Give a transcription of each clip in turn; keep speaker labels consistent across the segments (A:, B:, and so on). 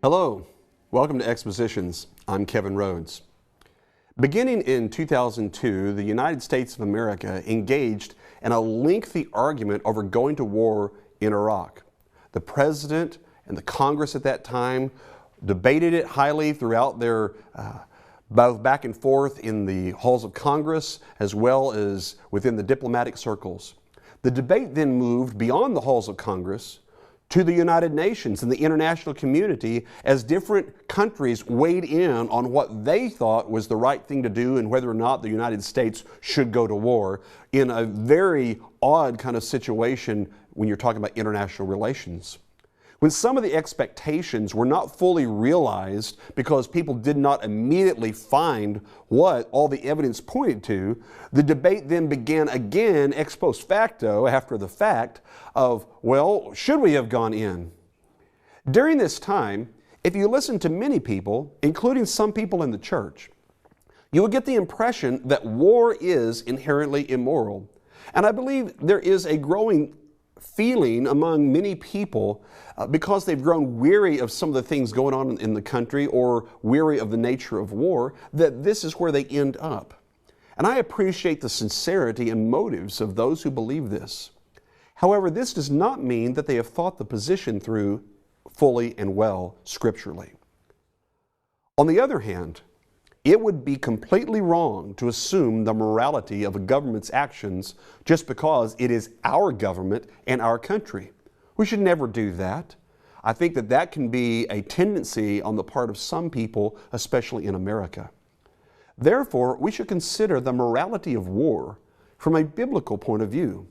A: Hello, welcome to Expositions. I'm Kevin Rhodes. Beginning in 2002, the United States of America engaged in a lengthy argument over going to war in Iraq. The President and the Congress at that time debated it highly throughout their both back and forth in the halls of Congress as well as within the diplomatic circles. The debate then moved beyond the halls of Congress to the United Nations and the international community as different countries weighed in on what they thought was the right thing to do and whether or not the United States should go to war in a very odd kind of situation when you're talking about international relations. When some of the expectations were not fully realized because people did not immediately find what all the evidence pointed to, the debate then began again ex post facto, after the fact, of, well, should we have gone in? During this time, if you listen to many people, including some people in the church, you will get the impression that war is inherently immoral. And I believe there is a growing feeling among many people because they've grown weary of some of the things going on in the country or weary of the nature of war, that this is where they end up. And I appreciate the sincerity and motives of those who believe this. However, this does not mean that they have thought the position through fully and well scripturally. On the other hand, it would be completely wrong to assume the morality of a government's actions just because it is our government and our country. We should never do that. I think that that can be a tendency on the part of some people, especially in America. Therefore, we should consider the morality of war from a biblical point of view.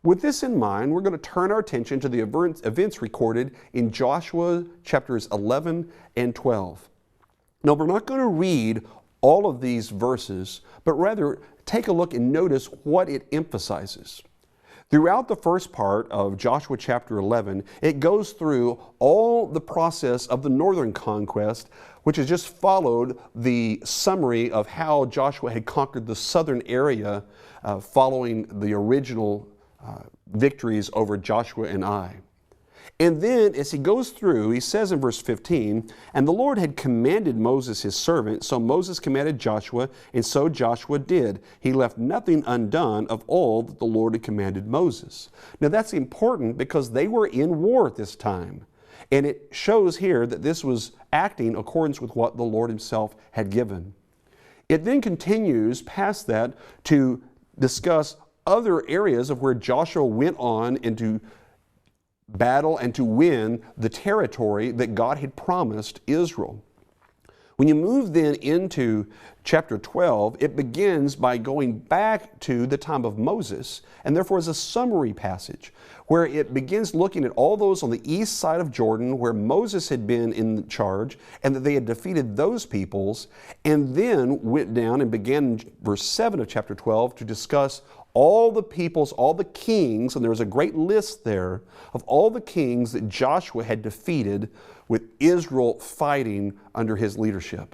A: With this in mind, we're going to turn our attention to the events recorded in Joshua chapters 11 and 12. Now, we're not going to read all of these verses, but rather take a look and notice what it emphasizes. Throughout the first part of Joshua chapter 11, it goes through all the process of the northern conquest, which has just followed the summary of how Joshua had conquered the southern area following the original victories over Joshua and Ai. And then as he goes through, he says in verse 15, "And the Lord had commanded Moses his servant, so Moses commanded Joshua, and so Joshua did. He left nothing undone of all that the Lord had commanded Moses." Now that's important because they were in war at this time. And it shows here that this was acting in accordance with what the Lord himself had given. It then continues past that to discuss other areas of where Joshua went on into battle and to win the territory that God had promised Israel. When you move then into chapter 12, it begins by going back to the time of Moses, and therefore is a summary passage where it begins looking at all those on the east side of Jordan where Moses had been in charge and that they had defeated those peoples, and then went down and began in verse 7 of chapter 12 to discuss all the peoples, all the kings, and there was a great list there of all the kings that Joshua had defeated with Israel fighting under his leadership.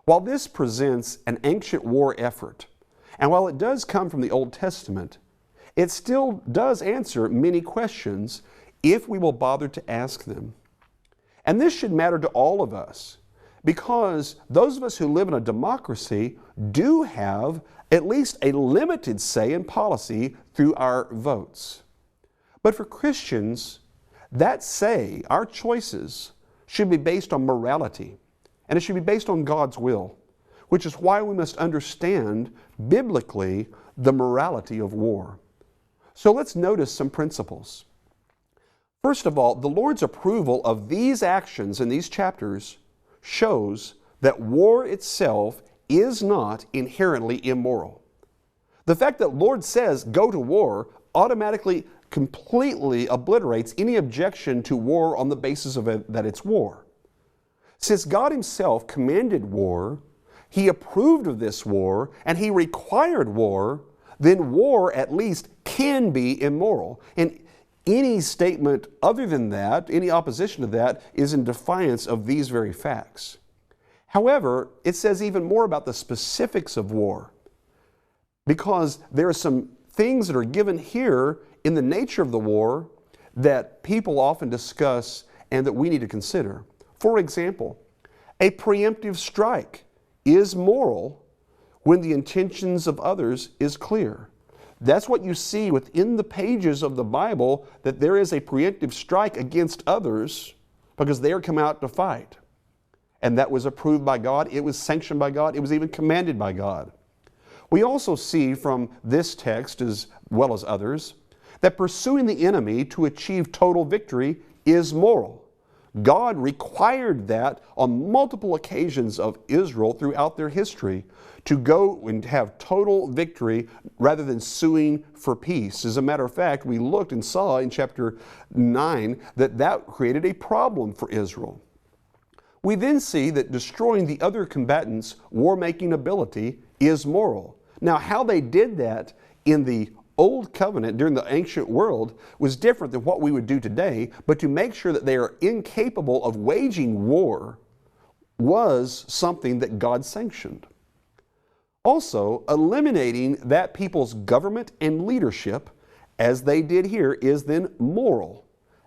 A: While this presents an ancient war effort, and while it does come from the Old Testament, it still does answer many questions if we will bother to ask them. And this should matter to all of us, because those of us who live in a democracy do have at least a limited say in policy through our votes. But for Christians, that say, our choices, should be based on morality, and it should be based on God's will, which is why we must understand biblically the morality of war. So let's notice some principles. First of all, the Lord's approval of these actions in these chapters shows that war itself is not inherently immoral. The fact that Lord says go to war automatically completely obliterates any objection to war on the basis of that it's war. Since God himself commanded war, he approved of this war, and he required war, then war at least can be immoral. And any statement other than that, any opposition to that, is in defiance of these very facts. However, it says even more about the specifics of war, because there are some things that are given here in the nature of the war that people often discuss and that we need to consider. For example, a preemptive strike is moral when the intentions of others is clear. That's what you see within the pages of the Bible, that there is a preemptive strike against others because they are come out to fight. And that was approved by God, it was sanctioned by God, it was even commanded by God. We also see from this text, as well as others, that pursuing the enemy to achieve total victory is moral. God required that on multiple occasions of Israel throughout their history, to go and have total victory rather than suing for peace. As a matter of fact, we looked and saw in chapter 9 that created a problem for Israel. We then see that destroying the other combatants' war-making ability is moral. Now, how they did that in the Old Covenant during the ancient world was different than what we would do today, but to make sure that they are incapable of waging war was something that God sanctioned. Also, eliminating that people's government and leadership, as they did here, is then moral.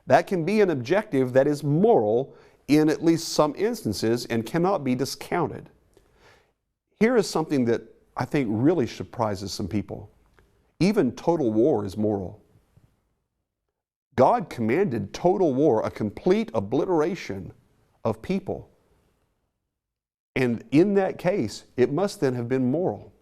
A: That can be an objective that is moral in at least some instances and cannot be discounted. Here is something that I think really surprises some people. Even total war is moral. God commanded total war, a complete obliteration of people. And in that case, it must then have been moral.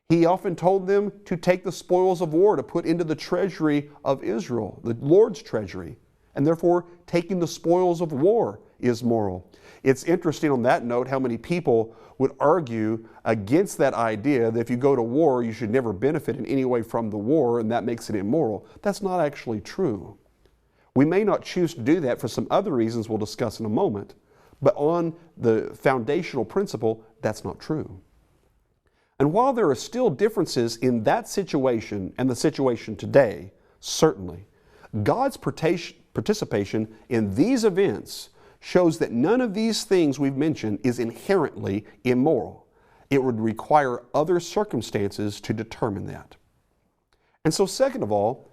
A: He often told them to take the spoils of war to put into the treasury of Israel, the Lord's treasury. And therefore, taking the spoils of war is moral. It's interesting on that note how many people would argue against that idea that if you go to war, you should never benefit in any way from the war, and that makes it immoral. That's not actually true. We may not choose to do that for some other reasons we'll discuss in a moment, but on the foundational principle, that's not true. And while there are still differences in that situation and the situation today, certainly, God's participation in these events shows that none of these things we've mentioned is inherently immoral. It would require other circumstances to determine that. And so, second of all,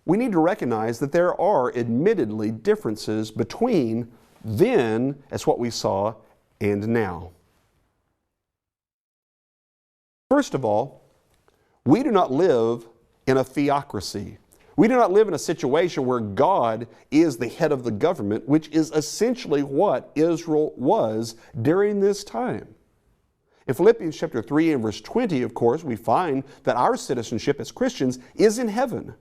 A: we need to recognize that there are admittedly differences between then, as what we saw, and now. First of all, we do not live in a theocracy. We do not live in a situation where God is the head of the government, which is essentially what Israel was during this time. In Philippians chapter 3 and verse 20, of course, we find that our citizenship as Christians is in heaven.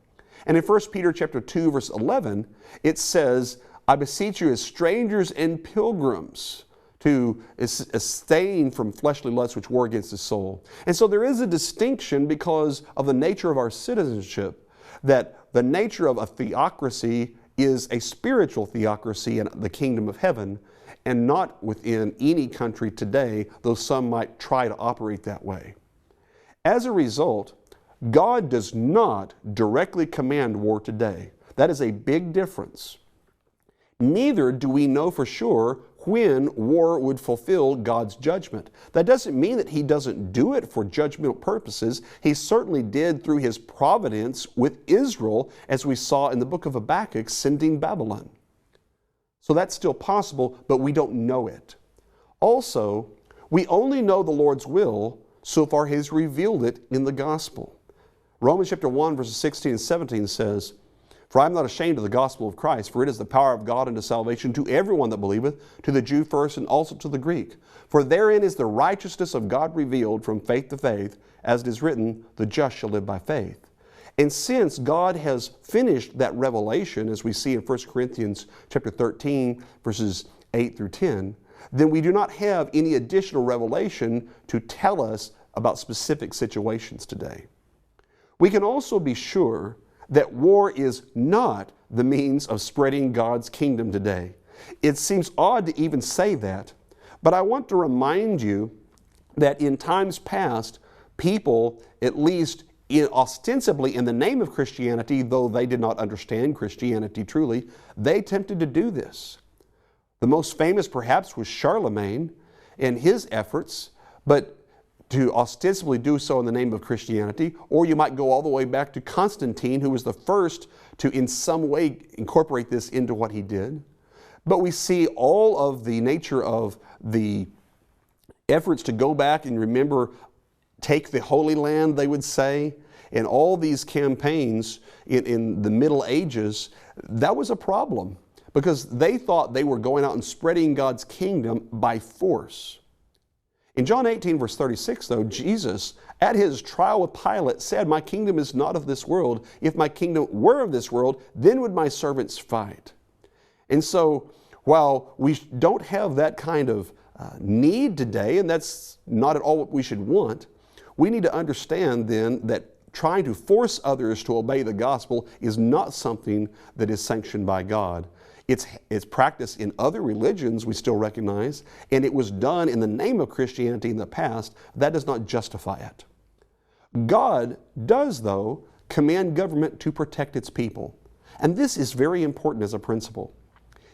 A: And in 1 Peter chapter 2 verse 11, it says, I beseech you as strangers and pilgrims to abstain from fleshly lusts which war against the soul. And so there is a distinction because of the nature of our citizenship, that the nature of a theocracy is a spiritual theocracy in the kingdom of heaven, and not within any country today, though some might try to operate that way. As a result, God does not directly command war today. That is a big difference. Neither do we know for sure when war would fulfill God's judgment. That doesn't mean that He doesn't do it for judgmental purposes. He certainly did through His providence with Israel, as we saw in the book of Habakkuk, sending Babylon. So that's still possible, but we don't know it. Also, we only know the Lord's will so far He's revealed it in the gospel. Romans chapter 1 verses 16 and 17 says, For I am not ashamed of the gospel of Christ, for it is the power of God unto salvation to everyone that believeth, to the Jew first and also to the Greek. For therein is the righteousness of God revealed from faith to faith, as it is written, the just shall live by faith. And since God has finished that revelation, as we see in 1 Corinthians chapter 13, verses 8 through 10, then we do not have any additional revelation to tell us about specific situations today. We can also be sure that war is not the means of spreading God's kingdom today. It seems odd to even say that, but I want to remind you that in times past, people, at least ostensibly in the name of Christianity, though they did not understand Christianity truly, they attempted to do this. The most famous perhaps was Charlemagne and his efforts, but to ostensibly do so in the name of Christianity, or you might go all the way back to Constantine, who was the first to in some way incorporate this into what he did. But we see all of the nature of the efforts to go back and remember, take the Holy Land, they would say, and all these campaigns in the Middle Ages. That was a problem because they thought they were going out and spreading God's kingdom by force. In John 18, verse 36, though, Jesus, at his trial with Pilate, said, "My kingdom is not of this world. If my kingdom were of this world, then would my servants fight." And so, while we don't have that kind of need today, and that's not at all what we should want, we need to understand then that trying to force others to obey the gospel is not something that is sanctioned by God. It's practiced in other religions we still recognize, and it was done in the name of Christianity in the past. That does not justify it. God does, though, command government to protect its people. And this is very important as a principle.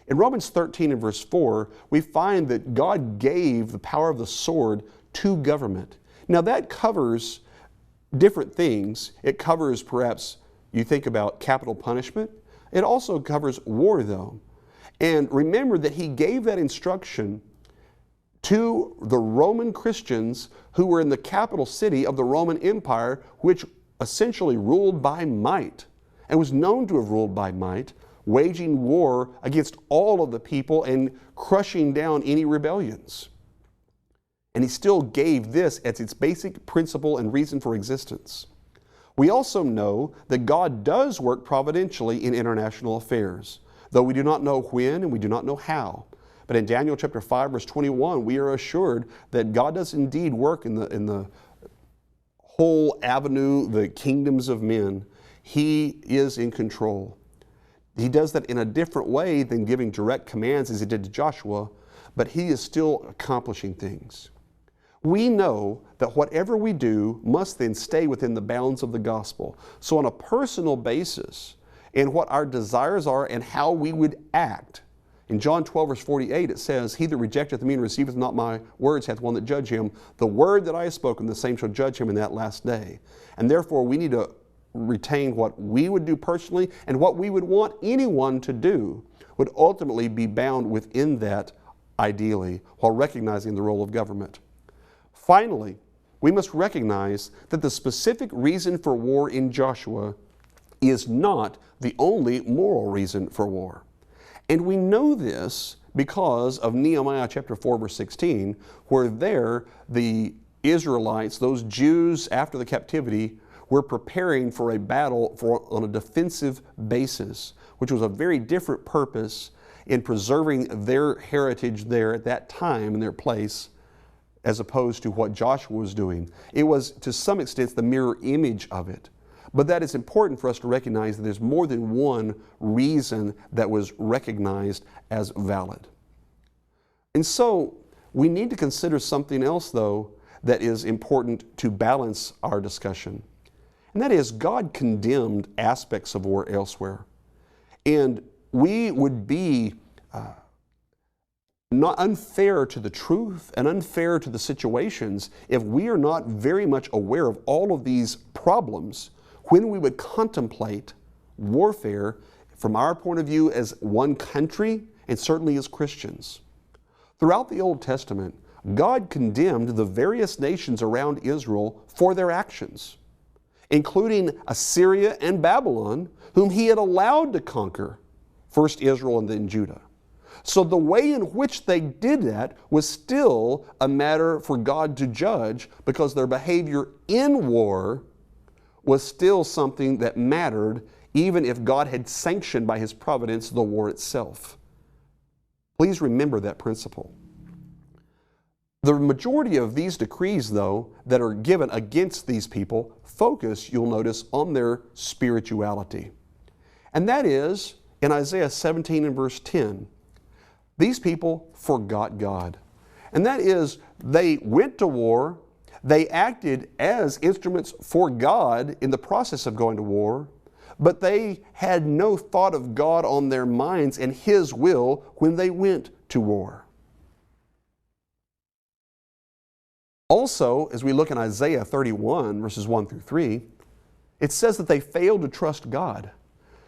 A: In Romans 13 and verse 4, we find that God gave the power of the sword to government. Now that covers different things. It covers, perhaps, you think about capital punishment. It also covers war, though. And remember that he gave that instruction to the Roman Christians who were in the capital city of the Roman Empire, which essentially ruled by might and was known to have ruled by might, waging war against all of the people and crushing down any rebellions. And he still gave this as its basic principle and reason for existence. We also know that God does work providentially in international affairs, though we do not know when and we do not know how. But in Daniel chapter 5, verse 21, we are assured that God does indeed work in the whole avenue, the kingdoms of men. He is in control. He does that in a different way than giving direct commands as he did to Joshua, but he is still accomplishing things. We know that whatever we do must then stay within the bounds of the gospel. So on a personal basis, in what our desires are and how we would act, in John 12, verse 48, it says, "He that rejecteth me and receiveth not my words hath one that judge him. The word that I have spoken, the same shall judge him in that last day." And therefore, we need to retain what we would do personally, and what we would want anyone to do would ultimately be bound within that ideally, while recognizing the role of government. Finally, we must recognize that the specific reason for war in Joshua is not the only moral reason for war. And we know this because of Nehemiah chapter 4, verse 16, where there the Israelites, those Jews after the captivity, were preparing for a battle on a defensive basis, which was a very different purpose in preserving their heritage there at that time and their place, as opposed to what Joshua was doing. It was, to some extent, the mirror image of it. But that is important for us to recognize that there's more than one reason that was recognized as valid. And so we need to consider something else, though, that is important to balance our discussion. And that is, God condemned aspects of war elsewhere. And we would be not unfair to the truth and unfair to the situations if we are not very much aware of all of these problems when we would contemplate warfare from our point of view as one country and certainly as Christians. Throughout the Old Testament, God condemned the various nations around Israel for their actions, including Assyria and Babylon, whom he had allowed to conquer, first Israel and then Judah. So the way in which they did that was still a matter for God to judge, because their behavior in war was still something that mattered, even if God had sanctioned by his providence the war itself. Please remember that principle. The majority of these decrees, though, that are given against these people focus, you'll notice, on their spirituality. And that is, in Isaiah 17 and verse 10, these people forgot God. And that is, they went to war, they acted as instruments for God in the process of going to war, but they had no thought of God on their minds and his will when they went to war. Also, as we look in Isaiah 31, verses 1 through 3, it says that they failed to trust God.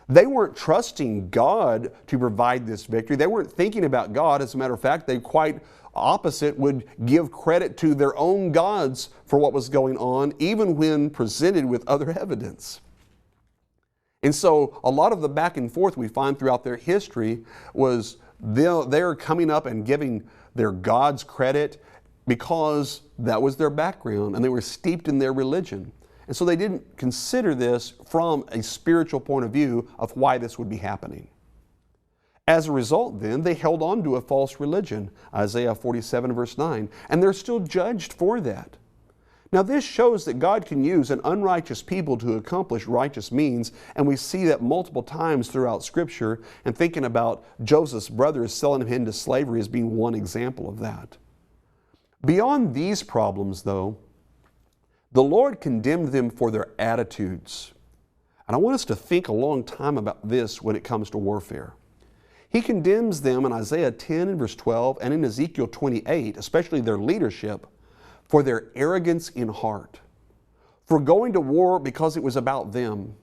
A: They weren't trusting God to provide this victory. They weren't thinking about God. As a matter of fact, they quite opposite would give credit to their own gods for what was going on, even when presented with other evidence. And so a lot of the back and forth we find throughout their history was they're coming up and giving their gods credit because that was their background and they were steeped in their religion. And so they didn't consider this from a spiritual point of view of why this would be happening. As a result, then, they held on to a false religion, Isaiah 47 verse 9, and they're still judged for that. Now this shows that God can use an unrighteous people to accomplish righteous means, and we see that multiple times throughout Scripture, and thinking about Joseph's brothers selling him into slavery as being one example of that. Beyond these problems, though, the Lord condemned them for their attitudes. And I want us to think a long time about this when it comes to warfare. He condemns them in Isaiah 10 and verse 12 and in Ezekiel 28, especially their leadership, for their arrogance in heart, for going to war because it was about them,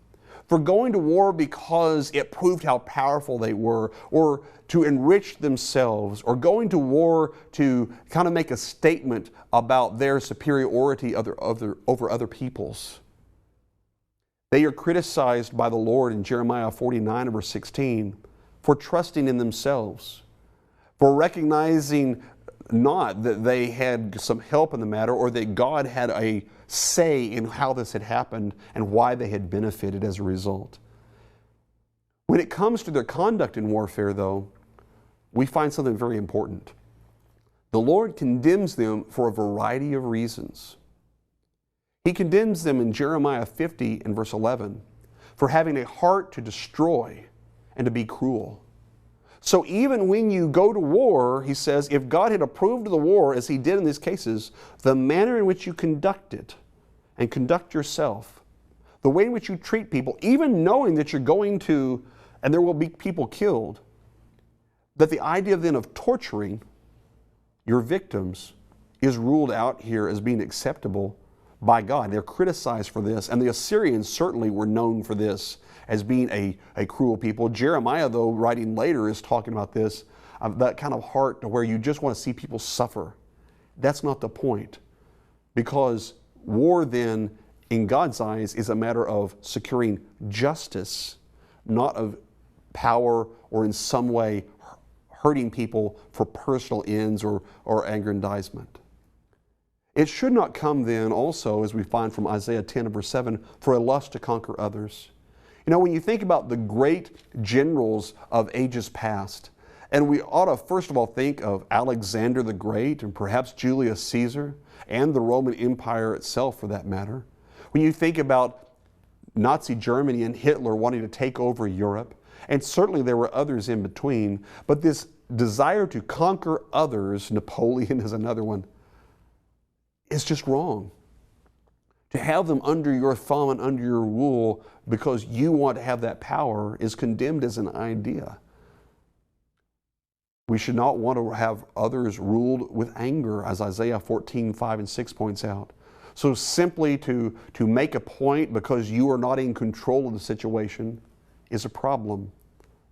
A: for going to war because it proved how powerful they were, or to enrich themselves, or going to war to kind of make a statement about their superiority over other peoples. They are criticized by the Lord in Jeremiah 49 and verse 16 for trusting in themselves, for recognizing not that they had some help in the matter or that God had a say in how this had happened and why they had benefited as a result. When it comes to their conduct in warfare, though, we find something very important. The Lord condemns them for a variety of reasons. He condemns them in Jeremiah 50 and verse 11 for having a heart to destroy and to be cruel. So even when you go to war, he says, if God had approved of the war, as he did in these cases, the manner in which you conduct it and conduct yourself, the way in which you treat people, even knowing that you're going to, and there will be people killed, that the idea then of torturing your victims is ruled out here as being acceptable by God. They're criticized for this, and the Assyrians certainly were known for this as being a cruel people. Jeremiah, though, writing later, is talking about this, that kind of heart to where you just want to see people suffer. That's not the point, because war then, in God's eyes, is a matter of securing justice, not of power or in some way hurting people for personal ends or aggrandizement. It should not come then also, as we find from Isaiah 10 and verse 7, for a lust to conquer others. You know, when you think about the great generals of ages past, and we ought to first of all think of Alexander the Great and perhaps Julius Caesar and the Roman Empire itself for that matter. When you think about Nazi Germany and Hitler wanting to take over Europe, and certainly there were others in between, but this desire to conquer others, Napoleon is another one, is just wrong. To have them under your thumb and under your rule because you want to have that power is condemned as an idea. We should not want to have others ruled with anger, as Isaiah 14, 5 and 6 points out. So simply to make a point because you are not in control of the situation is a problem.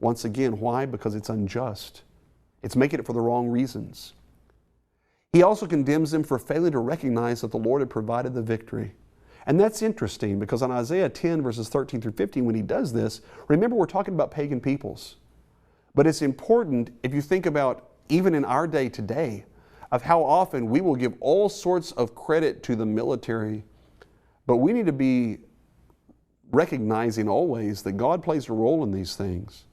A: Once again, why? Because it's unjust. It's making it for the wrong reasons. He also condemns them for failing to recognize that the Lord had provided the victory. And that's interesting because on Isaiah 10 verses 13 through 15, when he does this, remember we're talking about pagan peoples. But it's important if you think about even in our day today of how often we will give all sorts of credit to the military, but we need to be recognizing always that God plays a role in these things.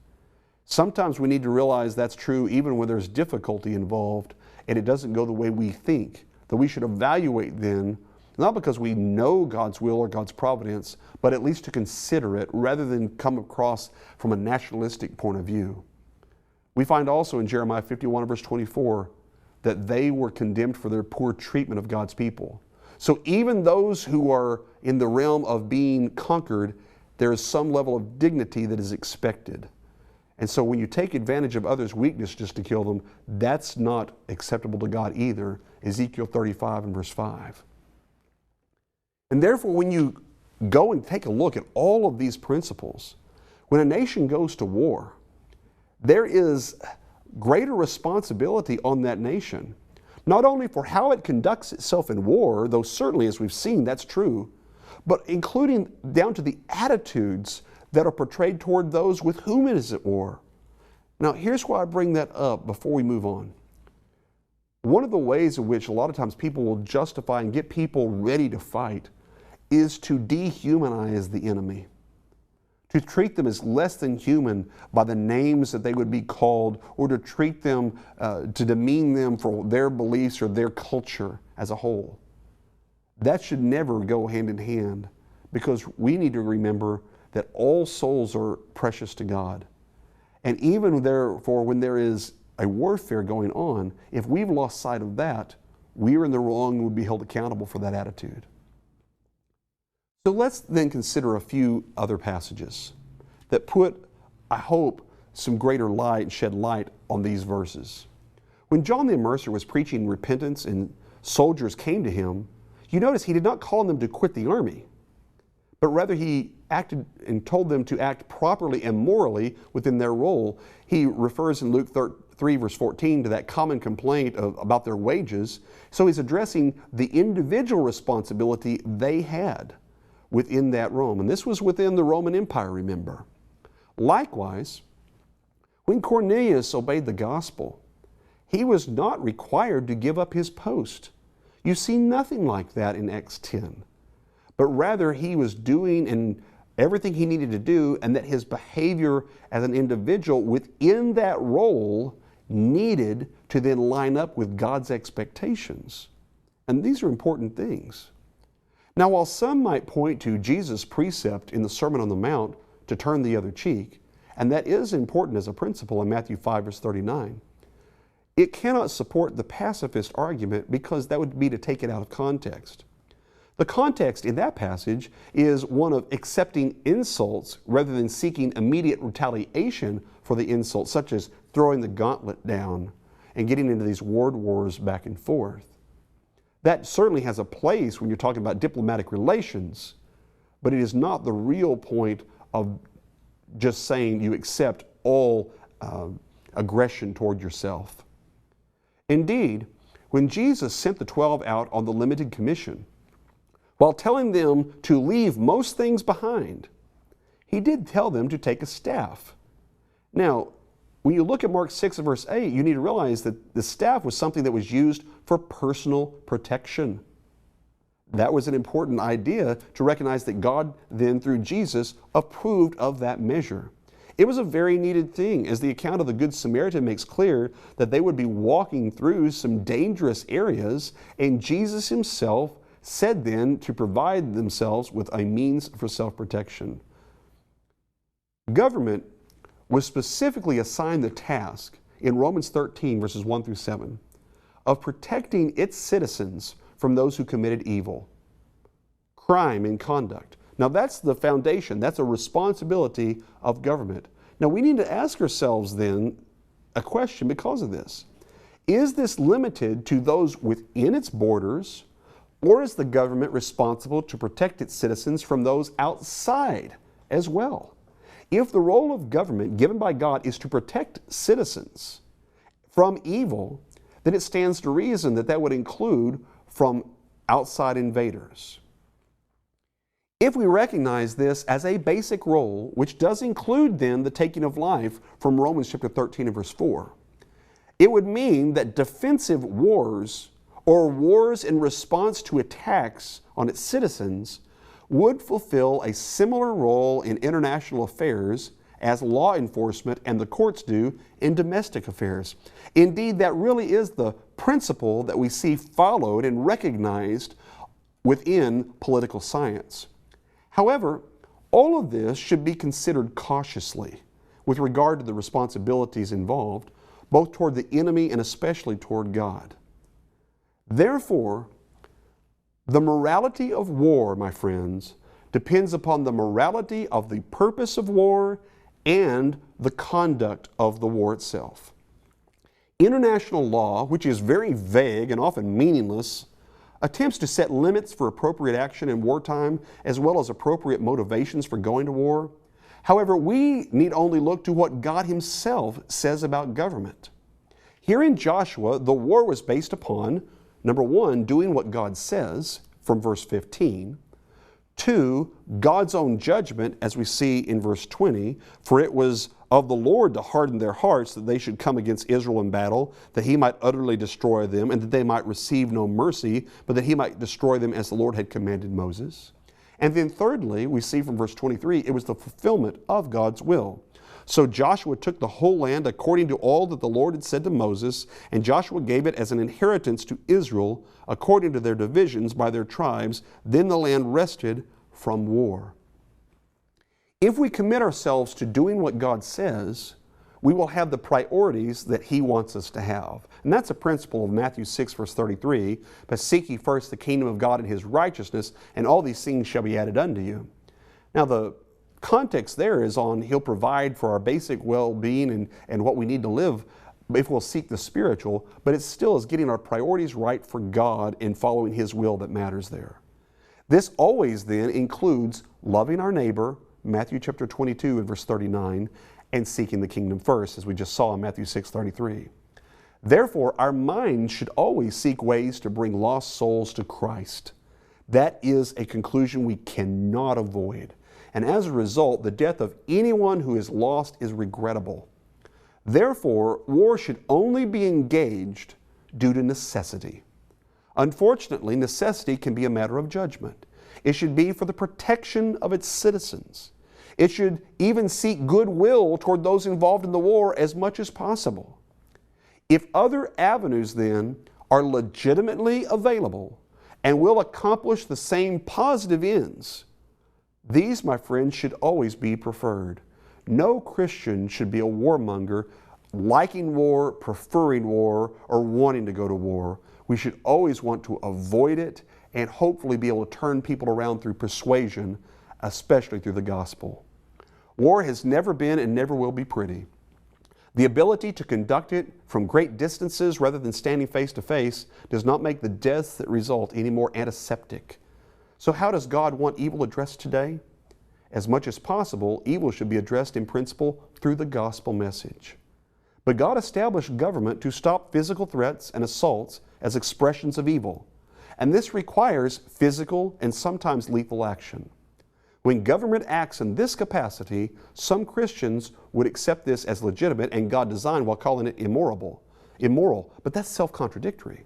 A: Sometimes we need to realize that's true even when there's difficulty involved and it doesn't go the way we think, that we should evaluate then, not because we know God's will or God's providence, but at least to consider it rather than come across from a nationalistic point of view. We find also in Jeremiah 51 verse 24 that they were condemned for their poor treatment of God's people. So even those who are in the realm of being conquered, there is some level of dignity that is expected. And so when you take advantage of others' weakness just to kill them, that's not acceptable to God either. Ezekiel 35 and verse 5. And therefore, when you go and take a look at all of these principles, When a nation goes to war, there is greater responsibility on that nation, not only for how it conducts itself in war, though certainly as we've seen that's true, but including down to the attitudes that are portrayed toward those with whom it is at war. Now, here's why I bring that up before we move on. One of the ways in which a lot of times people will justify and get people ready to fight is to dehumanize the enemy, to treat them as less than human by the names that they would be called, or to treat them, to demean them for their beliefs or their culture as a whole. That should never go hand in hand, because we need to remember that all souls are precious to God. And even therefore, when there is a warfare going on, if we've lost sight of that, we are in the wrong and would be held accountable for that attitude. So let's then consider a few other passages that put, I hope, some greater light and shed light on these verses. When John the Immerser was preaching repentance and soldiers came to him, you notice he did not call them to quit the army, but rather he acted and told them to act properly and morally within their role. He refers in Luke 3 verse 14 to that common complaint about their wages. So he's addressing the individual responsibility they had within that Rome. And this was within the Roman Empire, remember. Likewise, when Cornelius obeyed the gospel, he was not required to give up his post. You see nothing like that in Acts 10. But rather he was doing everything he needed to do, and that his behavior as an individual within that role needed to then line up with God's expectations. And these are important things. Now, while some might point to Jesus' precept in the Sermon on the Mount to turn the other cheek, and that is important as a principle in Matthew 5 verse 39, it cannot support the pacifist argument, because that would be to take it out of context. The context in that passage is one of accepting insults rather than seeking immediate retaliation for the insult, such as throwing the gauntlet down and getting into these word wars back and forth. That certainly has a place when you're talking about diplomatic relations, but it is not the real point of just saying you accept all aggression toward yourself. Indeed, when Jesus sent the 12 out on the limited commission, while telling them to leave most things behind, he did tell them to take a staff. Now, when you look at Mark 6 verse 8, you need to realize that the staff was something that was used for personal protection. That was an important idea to recognize that God then, through Jesus, approved of that measure. It was a very needed thing, as the account of the Good Samaritan makes clear that they would be walking through some dangerous areas, and Jesus himself said then to provide themselves with a means for self-protection. Government was specifically assigned the task in Romans 13 verses 1 through 7 of protecting its citizens from those who committed evil, crime, and conduct. Now that's the foundation, that's a responsibility of government. Now we need to ask ourselves then a question because of this. Is this limited to those within its borders, or is the government responsible to protect its citizens from those outside as well? If the role of government given by God is to protect citizens from evil, then it stands to reason that that would include from outside invaders. If we recognize this as a basic role, which does include then the taking of life from Romans chapter 13 and verse 4, it would mean that defensive wars or wars in response to attacks on its citizens would fulfill a similar role in international affairs as law enforcement and the courts do in domestic affairs. Indeed, that really is the principle that we see followed and recognized within political science. However, all of this should be considered cautiously with regard to the responsibilities involved, both toward the enemy and especially toward God. Therefore, the morality of war, my friends, depends upon the morality of the purpose of war and the conduct of the war itself. International law, which is very vague and often meaningless, attempts to set limits for appropriate action in wartime as well as appropriate motivations for going to war. However, we need only look to what God Himself says about government. Here in Joshua, the war was based upon, number one, doing what God says, from verse 15. 2, God's own judgment, as we see in verse 20, for it was of the Lord to harden their hearts that they should come against Israel in battle, that He might utterly destroy them, and that they might receive no mercy, but that He might destroy them as the Lord had commanded Moses. And then thirdly, we see from verse 23, it was the fulfillment of God's will. So Joshua took the whole land according to all that the Lord had said to Moses, and Joshua gave it as an inheritance to Israel according to their divisions by their tribes. Then the land rested from war. If we commit ourselves to doing what God says, we will have the priorities that He wants us to have. And that's a principle of Matthew 6, verse 33. But seek ye first the kingdom of God and His righteousness, and all these things shall be added unto you. Now the context there is on He'll provide for our basic well-being and what we need to live if we'll seek the spiritual, but it still is getting our priorities right for God and following His will that matters there. This always then includes loving our neighbor, Matthew chapter 22 and verse 39, and seeking the kingdom first, as we just saw in Matthew 6:33. Therefore, our minds should always seek ways to bring lost souls to Christ. That is a conclusion we cannot avoid. And as a result, the death of anyone who is lost is regrettable. Therefore, war should only be engaged due to necessity. Unfortunately, necessity can be a matter of judgment. It should be for the protection of its citizens. It should even seek goodwill toward those involved in the war as much as possible. If other avenues then are legitimately available and will accomplish the same positive ends, these, my friends, should always be preferred. No Christian should be a warmonger, liking war, preferring war, or wanting to go to war. We should always want to avoid it and hopefully be able to turn people around through persuasion, especially through the gospel. War has never been and never will be pretty. The ability to conduct it from great distances rather than standing face to face does not make the deaths that result any more antiseptic. So how does God want evil addressed today? As much as possible, evil should be addressed in principle through the gospel message. But God established government to stop physical threats and assaults as expressions of evil. And this requires physical and sometimes lethal action. When government acts in this capacity, some Christians would accept this as legitimate and God designed while calling it immoral. But that's self-contradictory.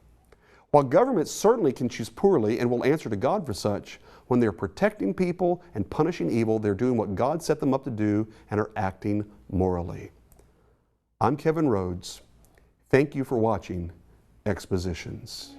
A: While government certainly can choose poorly and will answer to God for such, when they're protecting people and punishing evil, they're doing what God set them up to do and are acting morally. I'm Kevin Rhodes. Thank you for watching Expositions.